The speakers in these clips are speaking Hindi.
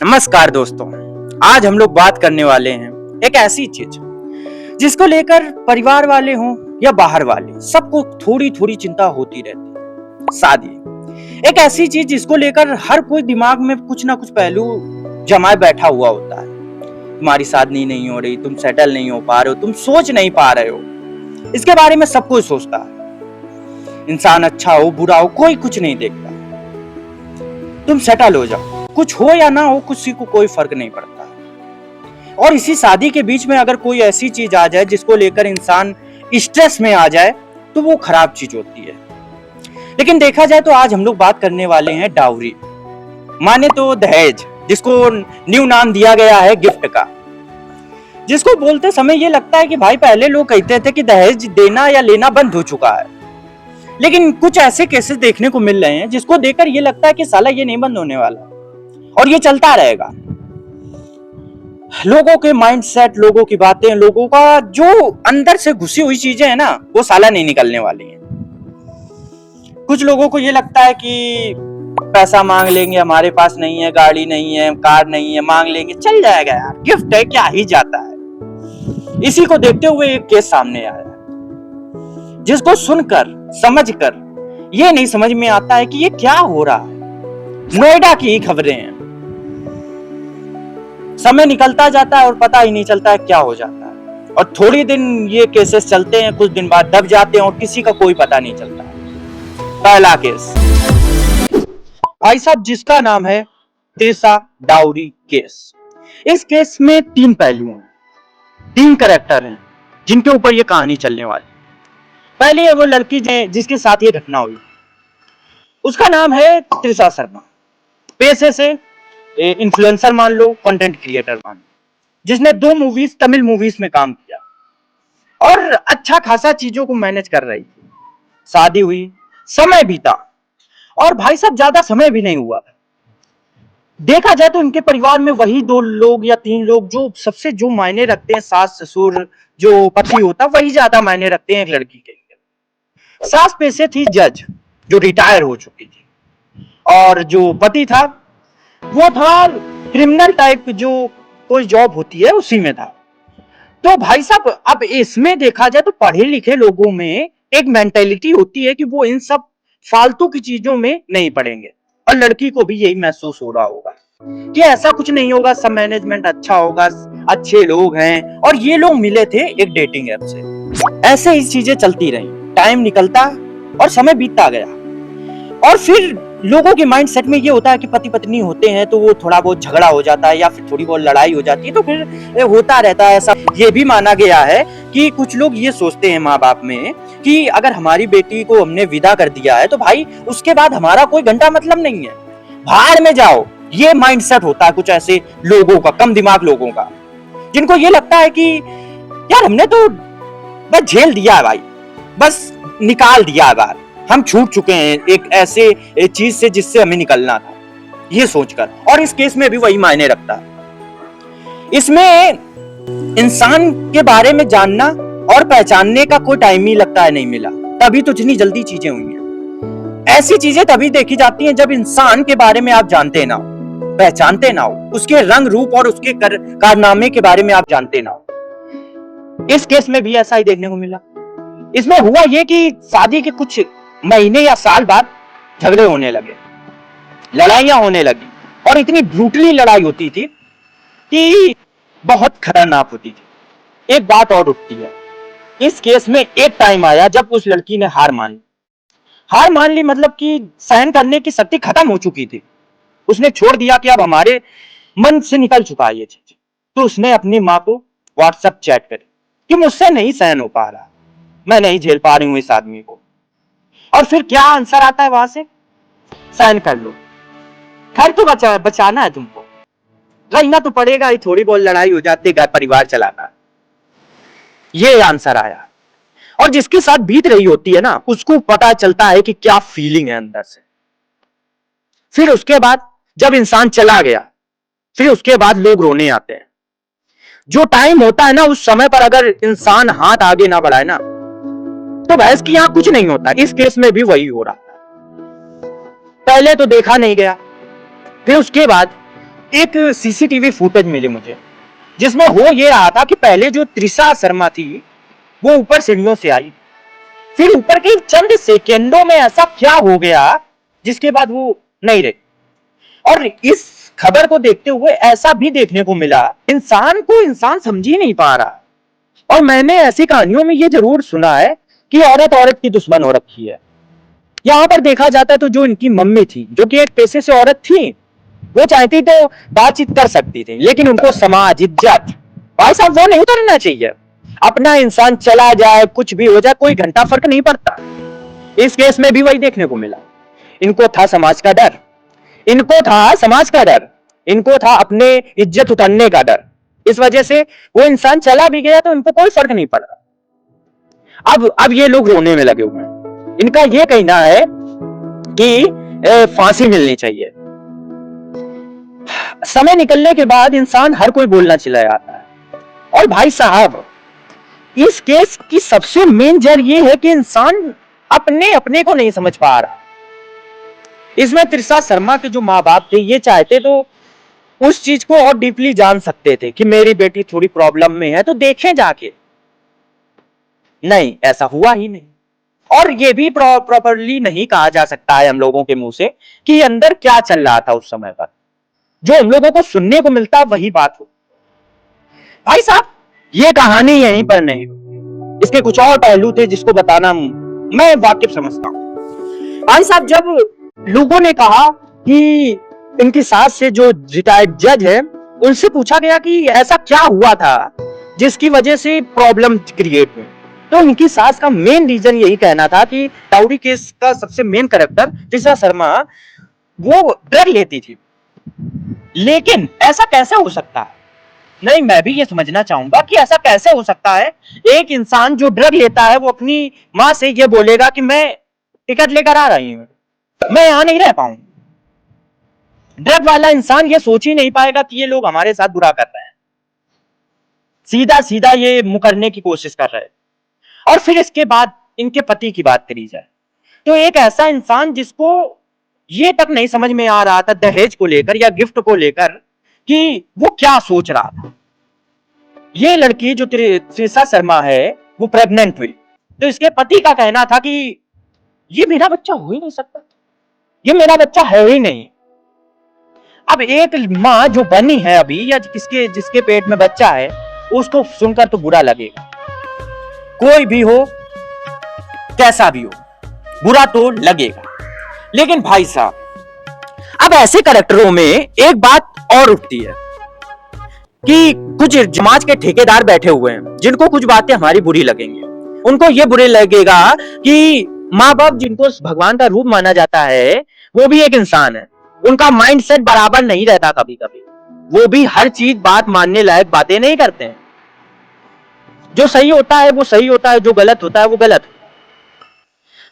नमस्कार दोस्तों। आज हम लोग बात करने वाले हैं एक ऐसी चीज जिसको लेकर परिवार वाले हों या बाहर वाले सबको थोड़ी थोड़ी चिंता होती रहती है। शादी एक ऐसी चीज जिसको लेकर हर कोई दिमाग में कुछ ना कुछ पहलू जमाए बैठा हुआ होता है। तुम्हारी शादी नहीं हो रही, तुम सेटल नहीं हो पा रहे हो, तुम सोच नहीं पा रहे हो, इसके बारे में सब कोई सोचता है। इंसान अच्छा हो बुरा हो कोई कुछ नहीं देखता। तुम सेटल हो जाओ, कुछ हो या ना हो किसी को कोई फर्क नहीं पड़ता। और इसी शादी के बीच में अगर कोई ऐसी चीज आ जाए जिसको लेकर इंसान स्ट्रेस में आ जाए तो वो खराब चीज होती है। लेकिन देखा जाए तो आज हम लोग बात करने वाले हैं डाउरी, माने तो दहेज, जिसको न्यू नाम दिया गया है गिफ्ट का। जिसको बोलते समय ये लगता है कि भाई पहले लोग कहते थे कि दहेज देना या लेना बंद हो चुका है, लेकिन कुछ ऐसे केसेस देखने को मिल रहे हैं जिसको देखकर ये लगता है कि साला ये नहीं बंद होने वाला और ये चलता रहेगा। लोगों के माइंडसेट, लोगों की बातें, लोगों का जो अंदर से घुसी हुई चीजें हैं ना, वो साला नहीं निकलने वाली हैं। कुछ लोगों को ये लगता है कि पैसा मांग लेंगे, हमारे पास नहीं है, गाड़ी नहीं है, कार नहीं है, मांग लेंगे चल जाएगा यार, गिफ्ट है क्या ही जाता है। इसी को देखते हुए एक केस सामने आया जिसको सुनकर समझकर ये नहीं समझ में आता है कि ये क्या हो रहा है। नोएडा की ही खबरें हैं। समय निकलता जाता है और पता ही नहीं चलता है क्या हो जाता है, और थोड़ी दिन ये केसेस चलते हैं, कुछ दिन बाद दब जाते हैं और किसी का कोई पता नहीं चलता। पहला केस भाई साहब जिसका नाम है त्रिशा डाउरी केस। इस केस में तीन पहलू हैं, तीन कैरेक्टर हैं जिनके ऊपर ये कहानी चलने वाली। पहले है वो लड़की जिसके साथ ये घटना हुई, उसका नाम है त्रिशा शर्मा। पेशे से इन्फ्लुएंसर मान लो, कंटेंट क्रिएटर मान लो, जिसने 2 मूवीज तमिल मूवीज में काम किया और अच्छा खासा चीजों को मैनेज कर रही थी। शादी हुई, समय बीता और भाई साहब ज्यादा समय भी नहीं हुआ। देखा जाए तो इनके परिवार में वही 2 लोग या 3 लोग जो सबसे जो मायने रखते हैं, सास ससुर जो पति होता वही ज्यादा मायने रखते हैं एक लड़की के लिए। सास पेशे थी जज, जो रिटायर हो चुकी थी, और जो पति था वो था क्रिमिनल टाइप, जो कोई जॉब होती है उसी में था। तो भाई साहब अब इसमें देखा जाए तो पढ़े लिखे लोगों में एक मेंटेलिटी होती है कि वो इन सब फालतू की चीजों में नहीं पड़ेंगे, और लड़की को भी यही महसूस हो रहा होगा कि ऐसा कुछ नहीं होगा, सब मैनेजमेंट अच्छा होगा, अच्छे लोग हैं। और ये लोग मिले थे एक डेटिंग ऐप से। ऐसे ही चीजें चलती रही, टाइम निकलता और समय बीतता गया। और फिर लोगों के माइंडसेट में ये होता है कि पति पत्नी होते हैं तो वो थोड़ा बहुत झगड़ा हो जाता है या फिर थोड़ी बहुत लड़ाई हो जाती है, तो फिर होता रहता है। ऐसा ये भी माना गया है कि कुछ लोग ये सोचते हैं माँ बाप में कि अगर हमारी बेटी को हमने विदा कर दिया है तो भाई उसके बाद हमारा कोई घंटा मतलब नहीं है, भाड़ में जाओ। ये माइंडसेट होता है कुछ ऐसे लोगों का, कम दिमाग लोगों का, जिनको ये लगता है कि यार हमने तो बस झेल दिया है भाई, बस निकाल दिया है बाहर, हम छूट चुके हैं एक ऐसे चीज से जिससे हमें निकलना था, ये सोचकर। और इस केस में भी वही मायने रखता है। इसमें इंसान के बारे में जानना और पहचानने का कोई टाइम ही लगता है नहीं मिला, तभी तो इतनी जल्दी चीजें हुई हैं। ऐसी चीजें तभी देखी जाती हैं जब इंसान के बारे में आप जानते ना हो, पहचानते ना हो, उसके रंग रूप और उसके कारनामे के बारे में आप जानते ना हो। इस केस में भी ऐसा ही देखने को मिला। इसमें हुआ ये कि शादी के कुछ महीने या साल बाद झगड़े होने लगे, लड़ाइयां होने लगी, और इतनी ब्रूटली लड़ाई होती थी कि बहुत खतरनाक होती थी। एक बात और उठती है, इस केस में एक टाइम आया जब उस लड़की ने हार मान ली। हार मान ली मतलब कि सहन करने की शक्ति खत्म हो चुकी थी। उसने छोड़ दिया कि अब हमारे मन से निकल चुका है ये चीज। तो उसने अपनी माँ को व्हाट्सएप चैट करी कि मुझसे नहीं सहन हो पा रहा, मैं नहीं झेल पा रही हूं इस आदमी को। और फिर क्या आंसर आता है वहां से, सहन कर लो, घर तो बचाना है तुमको, रहना तो पड़ेगा ही, थोड़ी बहुत लड़ाई हो जाती है, घर परिवार चलाना। ये आंसर आया। और जिसके साथ बीत रही होती है ना, उसको पता चलता है कि क्या फीलिंग है अंदर से। फिर उसके बाद जब इंसान चला गया, फिर उसके बाद लोग रोने आते हैं। जो टाइम होता है ना, उस समय पर अगर इंसान हाथ आगे ना बढ़ाए ना, तो भैंस की यहां कुछ नहीं होता। इस केस में भी वही हो रहा। पहले तो देखा नहीं गया, फिर उसके बाद एक सीसीटीवी फुटेज मिली मुझे, जिसमें हो ये रहा था कि पहले जो त्रिशा शर्मा थी वो ऊपर सीढ़ियों से आई, फिर ऊपर के चंद सेकेंडों में ऐसा क्या हो गया जिसके बाद वो नहीं रही। और इस खबर को देखते हुए ऐसा भी देखने को मिला, इंसान को इंसान समझ ही नहीं पा रहा। और मैंने ऐसी कहानियों में ये जरूर सुना है कि औरत औरत की दुश्मन हो रखी है। यहां पर देखा जाता है तो जो इनकी मम्मी थी, जो कि एक पेशे से औरत थी, वो चाहती तो बातचीत कर सकती थी, लेकिन उनको समाज, इज्जत, भाई साहब वो नहीं उतरना चाहिए। अपना इंसान चला जाए, कुछ भी हो जाए, कोई घंटा फर्क नहीं पड़ता। इस केस में भी वही देखने को मिला। इनको था समाज का डर, इनको था समाज का डर, इनको था अपने इज्जत उतारने का डर। इस वजह से वो इंसान चला भी गया तो इनको कोई फर्क नहीं पड़ा। अब ये लोग रोने में लगे हुए हैं। इनका ये कहना है कि फांसी मिलनी चाहिए। समय निकलने के बाद इंसान हर कोई बोलना चला जाता है। और भाई साहब, इस केस की सबसे मेन जड़ ये है कि इंसान अपने अपने को नहीं समझ पा रहा। इसमें त्रिशा शर्मा के जो माँ बाप थे, ये चाहते तो उस चीज को और डीपली जान सकते थे कि मेरी बेटी थोड़ी प्रॉब्लम में है तो देखें जाके। नहीं, ऐसा हुआ ही नहीं। और ये भी प्रॉपरली नहीं कहा जा सकता है हम लोगों के मुंह से कि अंदर क्या चल रहा था उस समय पर। जो हम लोगों को सुनने को मिलता वही बात हो। भाई साहब, ये कहानी यहीं पर नहीं, इसके कुछ और पहलू थे जिसको बताना मैं वाकिफ समझता हूं। भाई साहब, जब लोगों ने कहा कि इनकी सास से, जो रिटायर्ड जज है, उनसे पूछा गया कि ऐसा क्या हुआ था जिसकी वजह से प्रॉब्लम क्रिएट हुई, तो इनकी सास का मेन रीजन यही कहना था कि डाउरी केस का सबसे मेन कैरेक्टर त्रिशा शर्मा वो ड्रग लेती थी। लेकिन ऐसा कैसे हो सकता है? नहीं, मैं भी ये समझना चाहूंगा कि ऐसा कैसे हो सकता है। एक इंसान जो ड्रग लेता है वो अपनी मां से ये बोलेगा कि मैं टिकट लेकर आ रही हूं, मैं यहां नहीं रह पाऊंगा। ड्रग वाला इंसान ये सोच ही नहीं पाएगा कि ये लोग हमारे साथ बुरा कर रहे हैं, सीधा सीधा ये मुकरने की कोशिश कर रहे हैं। और फिर इसके बाद इनके पति की बात करी जाए तो एक ऐसा इंसान जिसको ये तक नहीं समझ में आ रहा था दहेज को लेकर या गिफ्ट को लेकर कि वो क्या सोच रहा था। ये लड़की जो त्रिशा शर्मा है वो प्रेग्नेंट हुई, तो इसके पति का कहना था कि ये मेरा बच्चा हो ही नहीं सकता, ये मेरा बच्चा है ही नहीं। अब एक माँ जो बनी है अभी, या जिसके पेट में बच्चा है, उसको सुनकर तो बुरा लगेगा। कोई भी हो, कैसा भी हो, बुरा तो लगेगा। लेकिन भाई साहब, अब ऐसे कैरेक्टरों में एक बात और उठती है कि कुछ समाज के ठेकेदार बैठे हुए हैं जिनको कुछ बातें हमारी बुरी लगेंगी। उनको ये बुरे लगेगा कि माँ बाप जिनको भगवान का रूप माना जाता है वो भी एक इंसान है, उनका माइंडसेट बराबर नहीं रहता। कभी कभी वो भी हर चीज बात मानने लायक बातें नहीं करते हैं। जो सही होता है वो सही होता है, जो गलत होता है वो गलत होता है।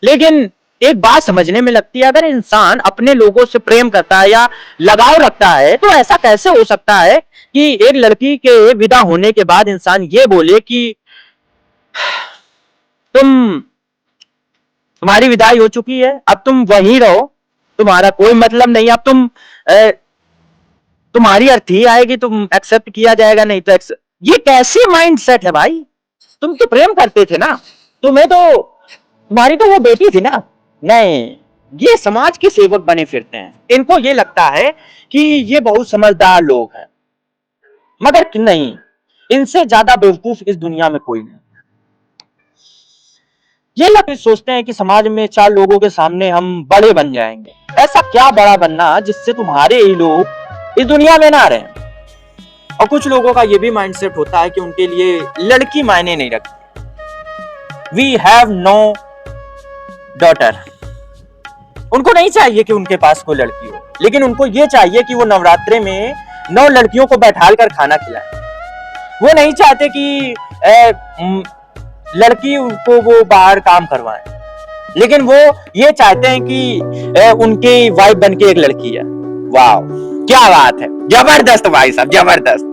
लेकिन एक बात समझने में लगती है, अगर इंसान अपने लोगों से प्रेम करता है या लगाव रखता है तो ऐसा कैसे हो सकता है कि एक लड़की के विदा होने के बाद इंसान ये बोले कि तुम्हारी विदाई हो चुकी है, अब तुम वहीं रहो, तुम्हारा कोई मतलब नहीं, अब तुम्हारी अर्थी आएगी, तुम एक्सेप्ट किया जाएगा, नहीं तो ये कैसी माइंडसेट है भाई? तुम तो प्रेम करते थे ना, तुम्हें तो, तुम्हारी तो वो बेटी थी ना। नहीं, ये समाज के सेवक बने फिरते हैं। इनको ये लगता है कि ये बहुत समझदार लोग हैं, मगर नहीं, इनसे ज्यादा बेवकूफ इस दुनिया में कोई नहीं। ये लोग सोचते हैं कि समाज में चार लोगों के सामने हम बड़े बन जाएंगे। ऐसा क्या बड़ा बनना जिससे तुम्हारे ही लोग इस दुनिया में ना रहें। और कुछ लोगों का ये भी माइंडसेट होता है कि उनके लिए लड़की मायने नहीं रखती। We have no daughter. उनको नहीं चाहिए कि उनके पास कोई लड़की हो, लेकिन उनको ये चाहिए कि वो नवरात्रे में 9 लड़कियों को बैठाल कर खाना खिलाए। वो नहीं चाहते कि लड़की को वो बाहर काम करवाए, लेकिन वो ये चाहते हैं कि उनकी वाइफ बन के एक लड़की है। वाह, क्या बात है, जबरदस्त भाई साहब, जबरदस्त।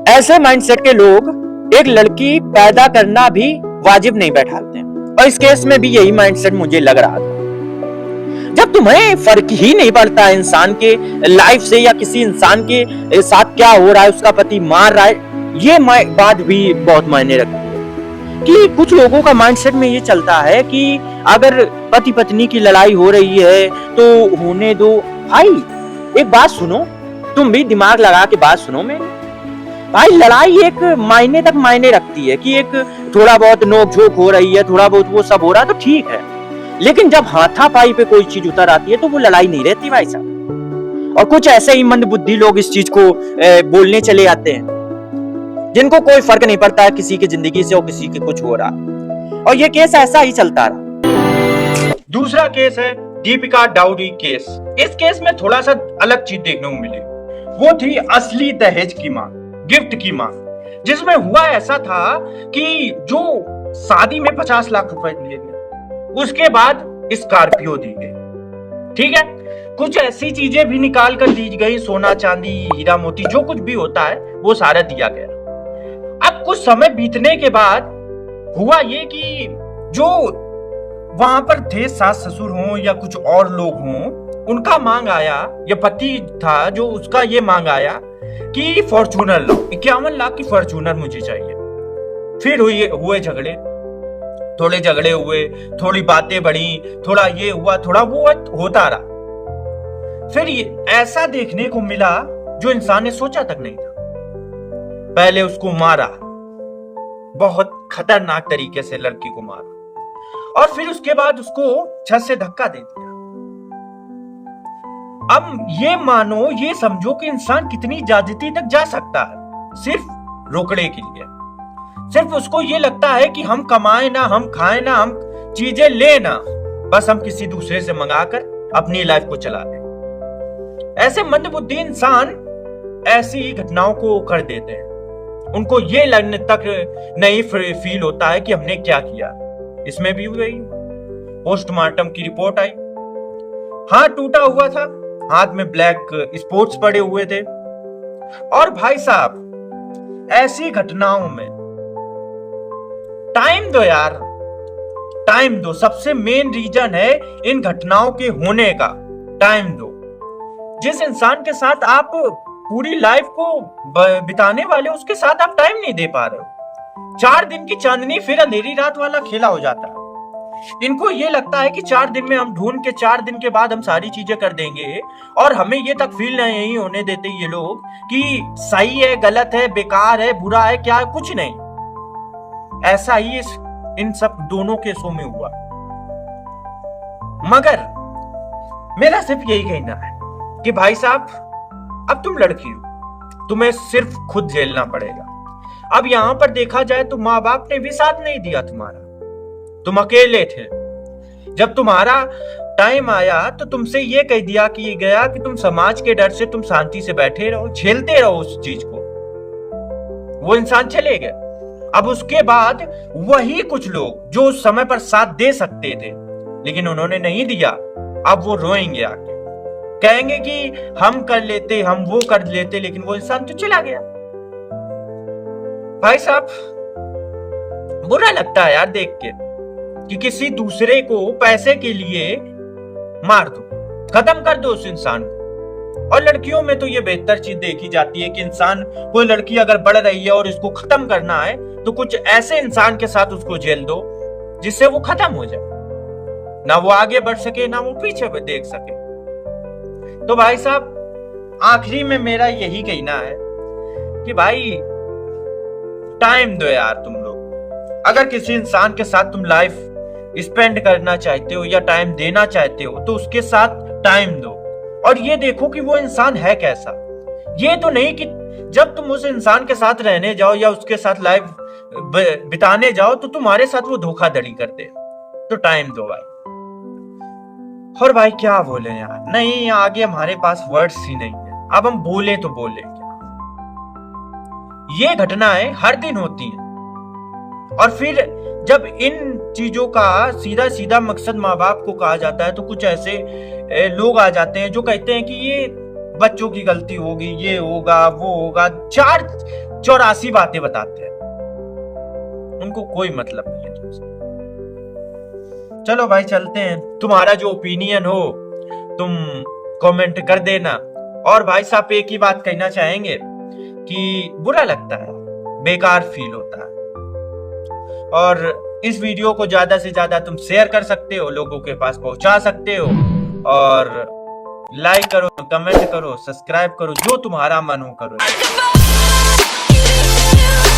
ऐसे माइंडसेट के लोग एक लड़की पैदा करना भी वाजिब नहीं बैठाते हैं, और इस केस में भी यही माइंडसेट मुझे लग रहा था। जब तुम्हें फर्क ही नहीं पड़ता इंसान के लाइफ से या किसी इंसान के साथ क्या हो रहा है, उसका पति मार रहा है, ये बात भी बहुत मायने रखती है कि कुछ लोगों का माइंडसेट में ये चलता है कि अगर पति पत्नी की लड़ाई हो रही है तो होने दो। भाई एक बात सुनो, तुम भी दिमाग लगा के बात सुनो मेरी। भाई लड़ाई एक मायने तक मायने रखती है कि एक थोड़ा बहुत नोक झोंक हो रही है, थोड़ा बहुत वो सब हो रहा है तो ठीक है, लेकिन जब हाथापाई पे कोई चीज उतर आती है तो वो लड़ाई नहीं रहती भाई साहब। और कुछ ऐसे ही मंदबुद्धि लोग इस चीज को बोलने चले आते हैं जिनको कोई फर्क नहीं पड़ता है किसी की जिंदगी से और किसी के कुछ हो रहा, और ये केस ऐसा ही चलता रहा। दूसरा केस है दीपिका डाउरी केस। इस केस में थोड़ा सा अलग चीज देखने को मिली, वो थी असली दहेज की मांग, गिफ्ट की मांग, जिसमें हुआ ऐसा था कि जो शादी में 50 लाख रुपए दिए गए, उसके बाद स्कॉर्पियो दी गई। ठीक है, कुछ ऐसी चीजें भी निकाल कर दी गई, सोना चांदी हीरा मोती जो कुछ भी होता है वो सारा दिया गया। अब कुछ समय बीतने के बाद हुआ ये कि जो वहां पर थे सास ससुर हों या कुछ और लोग हों, उनका मांग आया, या पति था जो उसका ये मांग आया कि फॉर्च्यूनर लो, 51 लाख की फॉर्च्यूनर मुझे चाहिए। फिर हुए झगड़े, थोड़े झगड़े हुए, थोड़ी बातें बढ़ी, थोड़ा ये हुआ थोड़ा वो होता रहा। फिर ऐसा देखने को मिला जो इंसान ने सोचा तक नहीं था। पहले उसको मारा, बहुत खतरनाक तरीके से लड़की को मारा, और फिर उसके बाद उसको छत से धक्का दे दिया। अब ये मानो, ये समझो कि इंसान कितनी ज्यादती तक जा सकता है सिर्फ रोकड़े के लिए। सिर्फ उसको ये लगता है कि हम कमाए ना, हम खाए ना, हम चीजें ले ना, बस हम किसी दूसरे से मंगाकर अपनी लाइफ को चला दें। ऐसे मंदबुद्धि इंसान ऐसी घटनाओं को कर देते हैं। उनको ये लगने तक नहीं फील होता है कि हमने क्या किया। इसमें भी वही पोस्टमार्टम की रिपोर्ट आई, हाथ टूटा हुआ था, हाथ में ब्लैक स्पॉट्स पड़े हुए थे। और भाई साहब ऐसी घटनाओं में टाइम दो यार, टाइम दो। सबसे मेन रीजन है इन घटनाओं के होने का, टाइम दो। जिस इंसान के साथ आप पूरी लाइफ को बिताने वाले, उसके साथ आप टाइम नहीं दे पा रहे हो। 4 दिन की चांदनी फिर अंधेरी रात वाला खेला हो जाता है। इनको ये लगता है कि 4 दिन में हम ढूंढ के 4 दिन के बाद हम सारी चीजें कर देंगे, और हमें ये तक फील नहीं होने देते ये लोग कि सही है, गलत है, बेकार है, बुरा है, क्या है, कुछ नहीं। ऐसा ही इन सब दोनों केसों में हुआ। मगर मेरा सिर्फ यही कहना है कि भाई साहब, अब तुम लड़की हो, तुम्हें सिर्फ खुद झेलना पड़ेगा। अब यहां पर देखा जाए तो माँ बाप ने भी साथ नहीं दिया तुम्हारा, तुम अकेले थे। जब तुम्हारा टाइम आया तो तुमसे ये कह दिया कि गया कि तुम समाज के डर से तुम शांति से बैठे रहो, झेलते रहो उस चीज को। वो इंसान चले गए। अब उसके बाद वही कुछ लोग जो उस समय पर साथ दे सकते थे लेकिन उन्होंने नहीं दिया, अब वो रोएंगे आके, कहेंगे कि हम कर लेते, हम वो कर लेते, लेकिन वो इंसान तो चला गया। भाई साहब बुरा लगता है यार देख के कि किसी दूसरे को पैसे के लिए मार दो, खत्म कर दो उस इंसान को। और लड़कियों में तो ये बेहतर चीज देखी जाती है कि इंसान, कोई लड़की अगर बढ़ रही है और इसको खत्म करना है तो कुछ ऐसे इंसान के साथ उसको जेल दो जिससे वो खत्म हो जाए, ना वो आगे बढ़ सके ना वो पीछे देख सके। तो भाई साहब आखिरी में मेरा यही कहना है कि भाई टाइम दो यार तुम लोग। अगर किसी इंसान के साथ तुम लाइफ स्पेंड करना चाहते हो या टाइम देना चाहते हो तो उसके साथ टाइम दो, और ये देखो कि वो इंसान है कैसा। ये तो नहीं कि जब तुम उस इंसान के साथ रहने जाओ या उसके साथ लाइफ बिताने जाओ तो तुम्हारे साथ वो धोखाधड़ी कर दे। तो टाइम दो भाई। और भाई क्या बोले यार, नहीं आगे हमारे पास वर्ड्स ही नहीं है। अब हम बोले तो बोले क्या। ये घटनाएं हर दिन होती हैं, और फिर जब इन चीजों का सीधा सीधा मकसद माँ बाप को कहा जाता है तो कुछ ऐसे लोग आ जाते हैं जो कहते हैं कि ये बच्चों की गलती होगी, ये होगा, वो होगा, 484 बातें बताते हैं। उनको कोई मतलब नहीं है तुमसे। चलो भाई चलते हैं, तुम्हारा जो ओपिनियन हो तुम कमेंट कर देना। और भाई साहब एक ही बात कहना चाहेंगे कि बुरा लगता है, बेकार फील होता है। और इस वीडियो को ज्यादा से ज्यादा तुम शेयर कर सकते हो, लोगों के पास पहुंचा सकते हो, और लाइक करो, कमेंट करो, सब्सक्राइब करो, जो तुम्हारा मन हो करो।